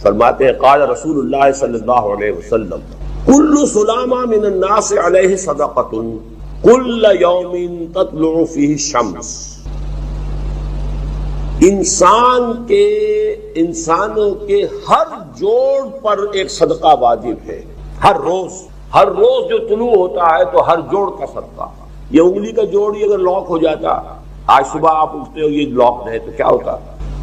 فرماتے ہیں قال رسول اللہ صلی اللہ علیہ وسلم کل سلامہ من الناس علیہ صدقۃ کل یوم تطلع فیہ الشمس. انسانوں کے ہر جوڑ پر ایک صدقہ واجب ہے. ہر روز جو طلوع ہوتا ہے تو ہر جوڑ کا صدقہ. یہ انگلی کا جوڑ ہی اگر لاک ہو جاتا، آج صبح آپ اٹھتے ہو یہ لاک ہے تو کیا ہوتا؟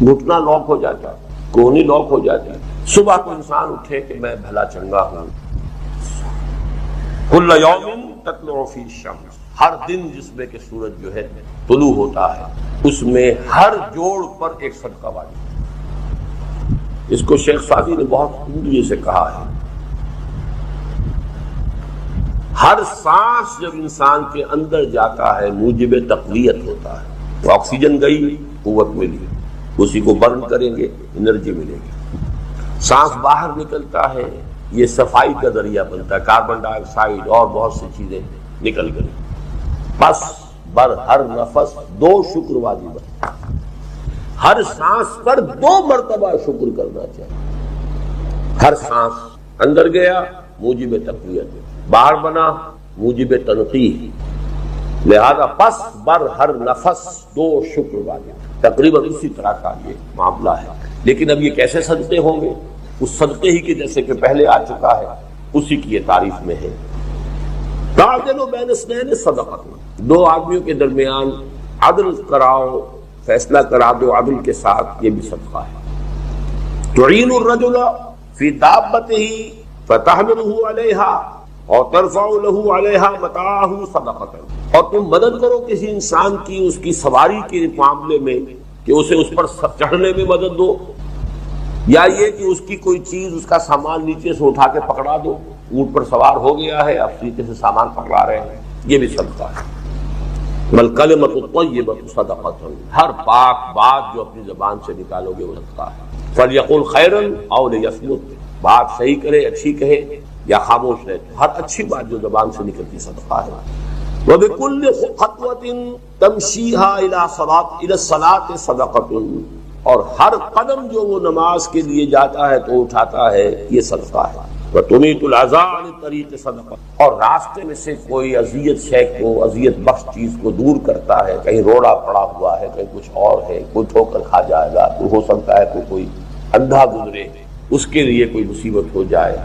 گھٹنا لاک ہو جاتا، کونی لاک ہو جاتی. صبح کو انسان اٹھے کہ میں بھلا چنگا ہوں. کل یوم تطلع فیہ الشمس، ہر دن جس میں کہ سورج جو ہے طلوع ہوتا ہے اس میں ہر جوڑ پر ایک صدقہ واجب. اس کو شیخ سعدی نے بہت خوبی سے کہا ہے. ہر سانس جب انسان کے اندر جاتا ہے موجب تقویت ہوتا ہے. تو آکسیجن گئی، قوت ملی، اسی کو برن کریں گے انرجی ملے گی. سانس باہر نکلتا ہے، یہ صفائی کا ذریعہ بنتا ہے. کاربن ڈائی آکسائڈ اور بہت سی چیزیں نکل گئی. بس بر ہر نفس 2 شکر واجب ہے. ہر سانس پر 2 مرتبہ شکر کرنا چاہیے. ہر سانس اندر گیا موجب تقویت، باہر بنا موجب تنقیح. لہذا پس بر ہر نفس 2 شکر واجب. تقریباً اسی طرح کا یہ معاملہ ہے. لیکن اب یہ کیسے صدقے ہوں گے؟ اس صدقے ہی کے جیسے کہ پہلے آ چکا ہے اسی کی یہ تعریف میں ہے. تعدلوا بین اثنین صدقۃ، 2 آدمیوں کے درمیان عدل کراؤ، فیصلہ کرا دو عدل کے ساتھ، یہ بھی صدقہ ہے. تعین الرجل فی دابتہ فتحملہ علیہا اور ترفع لہ علیہا متاعہ صدقۃ. اور تم مدد کرو کسی انسان کی اس کی سواری کے معاملے میں کہ اسے اس پر چڑھنے میں مدد دو، یا یہ کہ اس کی کوئی چیز اس کا سامان نیچے سے اٹھا کے پکڑا دو. اونٹ پر سوار ہو گیا ہے، اب نیچے سے سامان پکڑا رہے ہیں، یہ بھی صدقہ ہے. والکلمۃ الطیبۃ صدقۃ، ہر پاک بات جو اپنی زبان سے نکالو گے وہ صدقہ ہے. فلیقل خیرا او لیصمت، بات صحیح کرے، اچھی کہے یا خاموش رہے. ہر اچھی بات جو زبان سے نکلتی صدقہ ہے. وبکل خطوۃ تمشیھا الی الصلاۃ صدقۃ، اور ہر قدم جو وہ نماز کے لیے جاتا ہے تو اٹھاتا ہے یہ صدقہ ہے. وتمیت الاذی عن الطریق صدقۃ، اور راستے میں سے کوئی اذیت شے کو، اذیت بخش چیز کو دور کرتا ہے. کہیں روڑا پڑا ہوا ہے، کہیں کچھ اور ہے، کوئی ٹھوکر کھا جائے گا، تو ہو سکتا ہے کوئی اندھا گزرے، اس کے لیے کوئی مصیبت ہو جائے،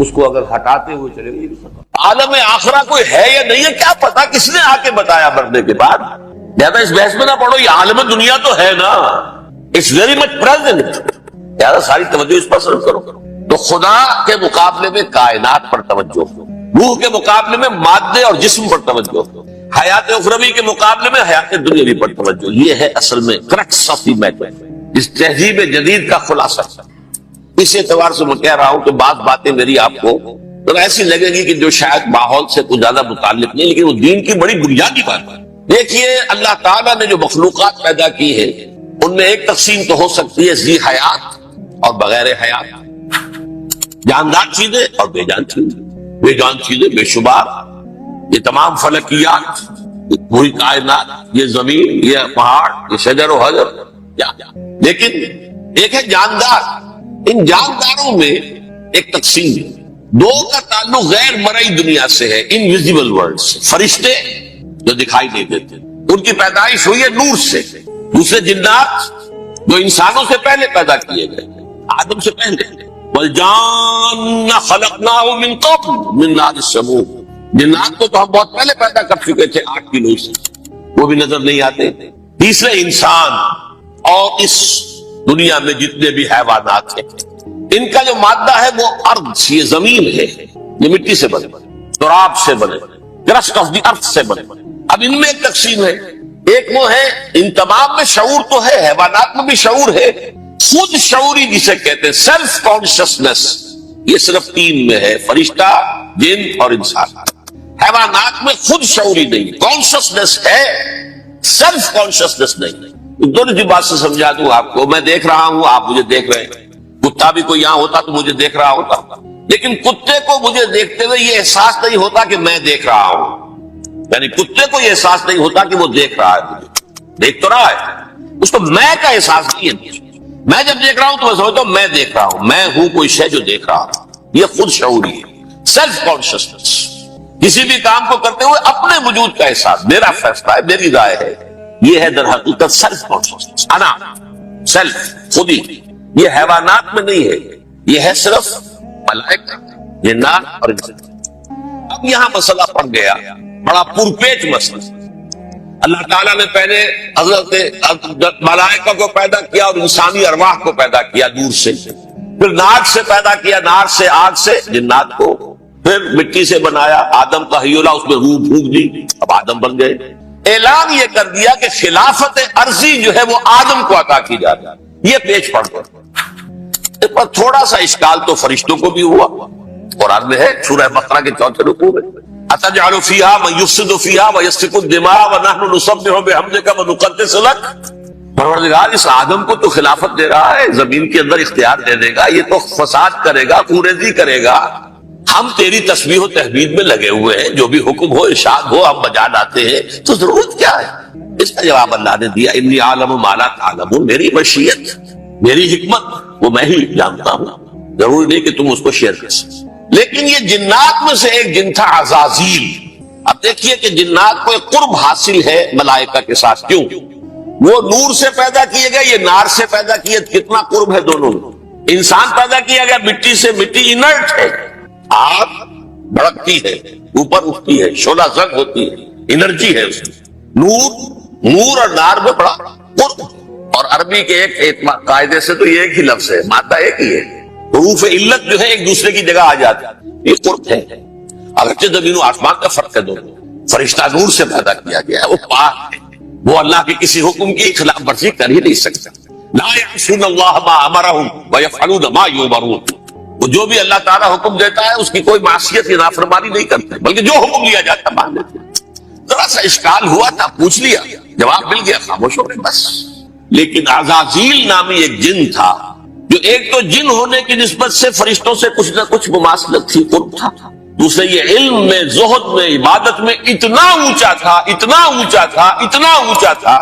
اس کو اگر ہٹاتے ہوئے چلے گا یہ بھی صدقہ. عالم آخرہ کوئی ہے یا نہیں ہے کیا پتا، کس نے آ کے بتایا مرنے کے بعد؟ زیادہ اس بحث میں نہ پڑھو. یہ عالم دنیا تو ہے نا، اٹس ویری مچ پریزنٹ. زیادہ ساری توجہ اس پر صرف کرو. تو خدا کے مقابلے میں کائنات پر توجہ، روح کے مقابلے میں مادے اور جسم پر توجہ، حیات اخروی کے مقابلے میں حیات دنیاوی پر توجہ. یہ ہے اصل میں کرکس آف دی میٹر، اس تہذیب جدید کا خلاصہ. اس اعتبار سے میں کہہ رہا ہوں کہ بعض باتیں میری آپ کو تو ایسی لگے گی کہ جو شاید ماحول سے کچھ زیادہ متعلق نہیں، لیکن وہ دین کی بڑی بنیادی بات ہے. دیکھیے اللہ تعالیٰ نے جو مخلوقات پیدا کی ہے ان میں ایک تقسیم تو ہو سکتی ہے ذی حیات اور بغیر حیات، جاندار چیزیں اور بے جان چیزیں. بے جان چیزیں بے شمار، یہ تمام فلکیات، یہ پوری کائنات، یہ زمین، یہ پہاڑ، یہ شجر و حجر. لیکن ایک ہے جاندار. ان جانداروں میں ایک تقسیم ہے. 2 کا تعلق غیر مرئی دنیا سے ہے، انویزیبل ورلڈ سے. فرشتے جو دکھائی نہیں دیتے، ان کی پیدائش ہوئی ہے نور سے. دوسرے جنات جو انسانوں سے پہلے پیدا کیے گئے، آدم سے پہلے. والجان خلقناه من قبل من نار السموم، جنات کو تو ہم بہت پہلے پیدا کر چکے تھے 8 کلو سے، وہ بھی نظر نہیں آتے. تیسرے انسان، اور اس دنیا میں جتنے بھی حیوانات ہیں ان کا جو مادہ ہے وہ ارض، یہ زمین ہے، یہ مٹی سے بنے، تراب سے بنے، کرسٹ آف دی ارتھ سے بنے. اب ان میں ایک تقسیم ہے. ایک وہ ہے، ان تمام میں شعور تو ہے، حیوانات میں بھی شعور ہے، خود شعوری جسے کہتے ہیں سیلف کانشسنس، یہ صرف 3 میں ہے، فرشتہ، جن اور انسان. حیوانات میں خود شعوری نہیں، کانشسنس ہے، سیلف کانشسنس نہیں. دونوں کی بات سے سمجھا دوں آپ کو. میں دیکھ رہا ہوں، آپ مجھے دیکھ رہے ہیں. کتا بھی کوئی یہاں ہوتا تو مجھے دیکھ رہا ہوتا، لیکن کتے کو مجھے دیکھتے ہوئے یہ احساس نہیں ہوتا کہ میں دیکھ رہا ہوں. یعنی کتے کو یہ احساس نہیں ہوتا کہ وہ دیکھ رہا ہے، مجھے دیکھ تو رہا ہے، اس کو میں کا احساس نہیں ہے. میں جب دیکھ رہا ہوں تو میں سمجھتا ہوں میں دیکھ رہا ہوں، میں ہوں کوئی شے جو دیکھ رہا ہوں. یہ خود شعوری ہے، سیلف کانشیسنس. کسی بھی کام کو کرتے ہوئے اپنے وجود کا احساس، میرا فیصلہ ہے، میری رائے ہے، یہ ہے در حقیقت سیلف کانشیسنس. انا، سیلف، خودی. یہ حیوانات میں نہیں ہے، یہ ہے صرف ملائکہ، جنات اور انسان. اب یہاں مسئلہ پڑ گیا، بڑا پرپیچ مسئلہ. اللہ تعالیٰ نے پہلے حضرت ملائکہ کو پیدا کیا اور انسانی ارواح کو پیدا کیا نور سے، پھر ناک سے پیدا کیا، نار سے، آگ سے جنات کو، پھر مٹی سے بنایا، آدم کا حیولہ، اس میں روح پھونک دی، اب آدم بن گئے. اعلان یہ کر دیا کہ خلافت عرضی جو ہے وہ آدم کو عطا کی جاتی ہے. یہ پیچ پڑ گیا. اس پر تھوڑا سا اشکال تو فرشتوں کو بھی ہوا. قرآن میں ہے سورہ بقرہ کے 4 رکوع میں، اتجعل فیہا من یفسد فیہا ویسفک الدماء ونحن نسبح بحمدک ونقدس لک. پروردگار اس آدم کو تو خلافت دے رہا ہے، زمین کے اندر اختیار دے دے گا، یہ تو فساد کرے گا، کوریزی کرے گا، ہم تیری تسبیح و تحمید میں لگے ہوئے ہیں، جو بھی حکم ہو ارشاد ہو ہم بجا لاتے ہیں، تو ضرورت کیا ہے؟ اس کا جواب اللہ نے دیا، انی عالم ما لا تعلمون. میری مشیت، میری حکمت وہ میں ہی جانتا ہوں، ضروری نہیں کہ تم اس کو شیئر کر سکتے. لیکن یہ جنات میں سے ایک جن تھا عزازیل. اب دیکھیے کہ جنات کو ایک قرب حاصل ہے ملائکہ کے ساتھ. کیوں؟ وہ نور سے پیدا کیے گئے، یہ نار سے پیدا کیے، کتنا قرب ہے دونوں میں. انسان پیدا کیا گیا مٹی سے، مٹی انرٹ ہے، آگ بھڑکتی ہے، اوپر اٹھتی ہے، شعلہ زنگ ہوتی ہے، انرجی ہے اس میں. نور اور نار میں بڑا قرب. اور عربی کے ایک قاعدے سے تو یہ ایک ہی لفظ ہے، مادہ ایک ہی ہے، حروف علت جو ہے ایک دوسرے کی جگہ آ جاتی ہے. یہ قرب ہے. اگرچہ زمین و آسمان کا فرق ہے دونوں. فرشتہ نور سے پیدا کیا گیا ہے، وہ پاک ہے، وہ اللہ کے کسی حکم کی خلاف ورزی کر ہی نہیں سکتا. لا یعصون اللہ ما امرہم ویفعلون ما یؤمرون. وہ جو بھی اللہ تعالیٰ حکم دیتا ہے اس کی کوئی معصیت یا نافرمانی نہیں کرتے، بلکہ جو حکم لیا جاتا ہے مان لیتے. ذرا سا اشکال ہوا تھا، پوچھ لیا، جواب مل گیا، خاموش ہو گئے بس. لیکن عزازیل نامی ایک جن تھا، جو ایک تو جن ہونے کی نسبت سے فرشتوں سے کچھ نہ کچھ مماثلت تھی، قرب تھا. دوسرے یہ علم میں، زہد میں، عبادت میں اتنا اونچا تھا، اتنا اونچا تھا، اتنا اونچا تھا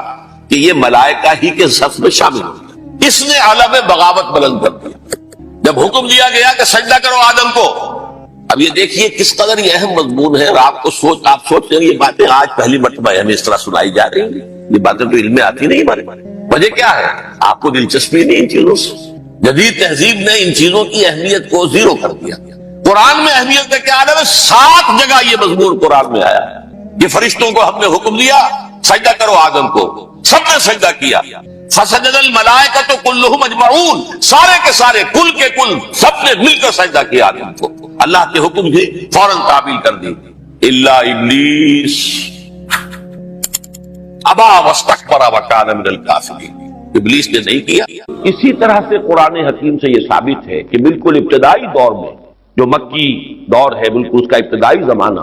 کہ یہ ملائکہ ہی کے صف میں شامل ہو گیا. اس نے عالم بغاوت بلند کر دیا. جب حکم دیا گیا کہ سجدہ کرو آدم کو، اب یہ دیکھیے کس قدر یہ اہم مضمون ہے. اور آپ سوچتے ہیں یہ باتیں آج پہلی مرتبہ ہمیں اس طرح سنائی جا رہی ہیں. یہ باتیں تو علم میں آتی نہیں ہمارے. وجہ کیا ہے؟ آپ کو دلچسپی نہیں ان چیزوں سے. جدید تہذیب نے ان چیزوں کی اہمیت کو زیرو کر دیا. قرآن میں اہمیت کا کیا عالم ہے؟ 7 جگہ یہ مضمون قرآن میں آیا ہے. یہ فرشتوں کو ہم نے حکم دیا سجدہ کرو آدم کو، سب نے سجدہ کیا. فسجد الملائکۃ کلھم اجمعون، سارے کے سارے، کل کے کل، سب نے مل کر سجدہ کیا آدم کو. اللہ کے حکم سے فوراً تعبیل کر دی. الا ابلیس ابا واستکبر وکان من الکافرین. ابلیس نے نہیں کیا. اسی طرح سے قرآن حکیم سے یہ ثابت ہے کہ بالکل ابتدائی دور میں، جو مکی دور ہے، بالکل اس کا ابتدائی زمانہ،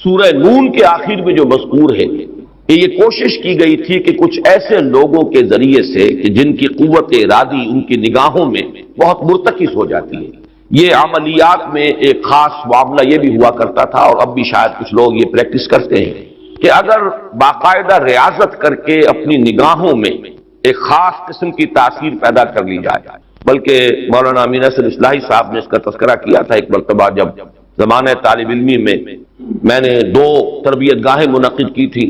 سورہ نون کے آخر میں جو مذکور ہے کہ یہ کوشش کی گئی تھی کہ کچھ ایسے لوگوں کے ذریعے سے کہ جن کی قوت ارادی ان کی نگاہوں میں بہت مرتکز ہو جاتی ہے. یہ عملیات میں ایک خاص معاملہ یہ بھی ہوا کرتا تھا، اور اب بھی شاید کچھ لوگ یہ پریکٹس کرتے ہیں کہ اگر باقاعدہ ریاضت کر کے اپنی نگاہوں میں ایک خاص قسم کی تاثیر پیدا کر لی جائے. بلکہ مولانا امین احسن اصلاحی صاحب نے اس کا تذکرہ کیا تھا ایک مرتبہ، جب زمانہ طالب علمی میں نے 2 تربیت گاہیں منعقد کی تھی،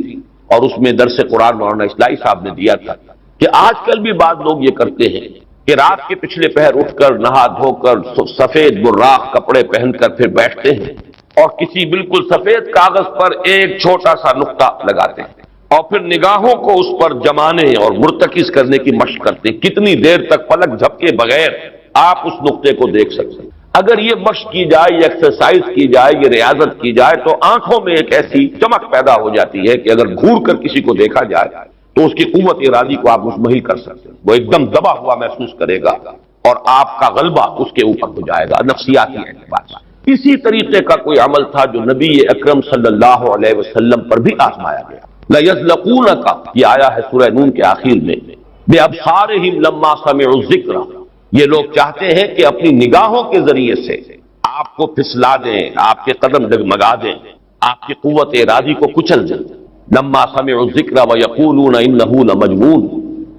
اور اس میں درس قرآن مولانا اصلاحی صاحب نے دیا تھا کہ آج کل بھی بعض لوگ یہ کرتے ہیں کہ رات کے پچھلے پہر اٹھ کر نہا دھو کر سفید براق کپڑے پہن کر پھر بیٹھتے ہیں اور کسی بالکل سفید کاغذ پر ایک چھوٹا سا نقطہ لگاتے ہیں اور پھر نگاہوں کو اس پر جمانے اور مرتکز کرنے کی مشق کرتے ہیں. کتنی دیر تک پلک جھپکے بغیر آپ اس نقطے کو دیکھ سکتے ہیں. اگر یہ مشق کی جائے، یہ ایکسرسائز کی جائے، یہ ریاضت کی جائے تو آنکھوں میں ایک ایسی چمک پیدا ہو جاتی ہے کہ اگر گھور کر کسی کو دیکھا جائے تو اس کی قوت ارادی کو آپ مشمہل کر سکتے ہیں. وہ ایک دم دبا ہوا محسوس کرے گا اور آپ کا غلبہ اس کے اوپر ہو جائے گا نفسیاتی اعتبار سے. اسی طریقے کا کوئی عمل تھا جو نبی اکرم صلی اللہ علیہ وسلم پر بھی آزمایا گیا. لَيَزْلَقُونَكَ یہ آیا ہے سورہ نون کے آخر میں، بِأَبْصَارِهِمْ لَمَّا سَمِعُوا الذِّكْرَ. یہ لوگ چاہتے ہیں کہ اپنی نگاہوں کے ذریعے سے آپ کو پھسلا دیں، آپ کے قدم ڈگمگا دیں، آپ کی قوت ارادی کو کچل دیں. لَمَّا سَمِعُوا الذِّكْرَ وَيَقُولُونَ إِنَّهُ لَمَجْنُونٌ.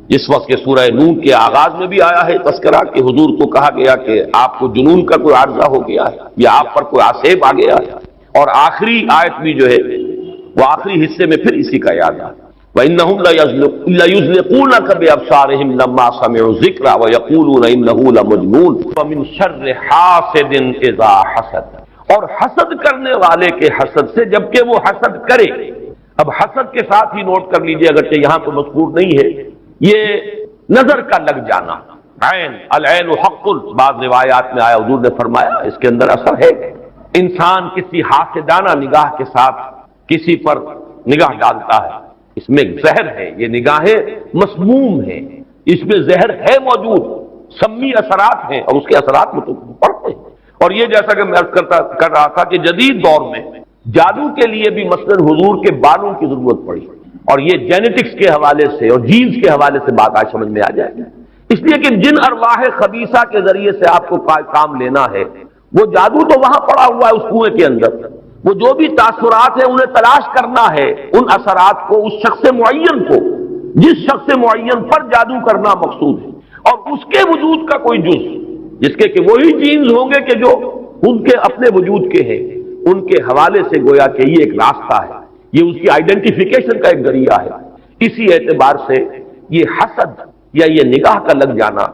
جس وقت کے سورہ نون کے آغاز میں بھی آیا ہے تذکرہ کہ حضور کو کہا گیا کہ آپ کو جنون کا کوئی عارضہ ہو گیا ہے یا آپ پر کوئی آسیب آ گیا ہے، اور آخری آیت بھی جو ہے وہ آخری حصے میں پھر اسی کا یاد آ وَإِنَّهُمْ لَيُزْلِقُونَكَ بِأَبْصَارِهِمْ لَمَّا سَمِعُوا الذِّكْرَ وَيَقُولُونَ إِنَّهُ لَمَجْنُونٌ وَمِن شَرِّ حَاسِدٍ إِذَا حَسَدَ، اور حسد کرنے والے کے حسد سے جبکہ وہ حسد کرے۔ اب حسد کے ساتھ ہی نوٹ کر لیجئے، اگرچہ یہاں تو مذکور نہیں ہے، یہ نظر کا لگ جانا، عین العین حق، بعض روایات میں آیا حضور نے فرمایا اس کے اندر اثر ہے۔ انسان کسی حاسدانہ نگاہ کے ساتھ کسی پر نگاہ ڈالتا ہے، اس میں زہر ہے، یہ نگاہیں مسموم ہیں، اس میں زہر ہے موجود، سمی اثرات ہیں اور اس کے اثرات میں تو پڑتے ہیں۔ اور یہ جیسا کہ میں عرض کر رہا تھا کہ جدید دور میں جادو کے لیے بھی مثلاً حضور کے بالوں کی ضرورت پڑی، اور یہ جینیٹکس کے حوالے سے اور جینز کے حوالے سے بات آج سمجھ میں آ جائے گی، اس لیے کہ جن ارواح خبیثہ کے ذریعے سے آپ کو کام لینا ہے، وہ جادو تو وہاں پڑا ہوا ہے اس کنویں کے اندر، وہ جو بھی تاثرات ہیں انہیں تلاش کرنا ہے، ان اثرات کو اس شخص معین کو، جس شخص معین پر جادو کرنا مقصود ہے، اور اس کے وجود کا کوئی جز جس کے کہ وہی جینز ہوں گے کہ جو ان کے اپنے وجود کے ہیں، ان کے حوالے سے گویا کہ یہ ایک راستہ ہے، یہ اس کی آئیڈینٹیفیکیشن کا ایک ذریعہ ہے۔ اسی اعتبار سے یہ حسد یا یہ نگاہ کا لگ جانا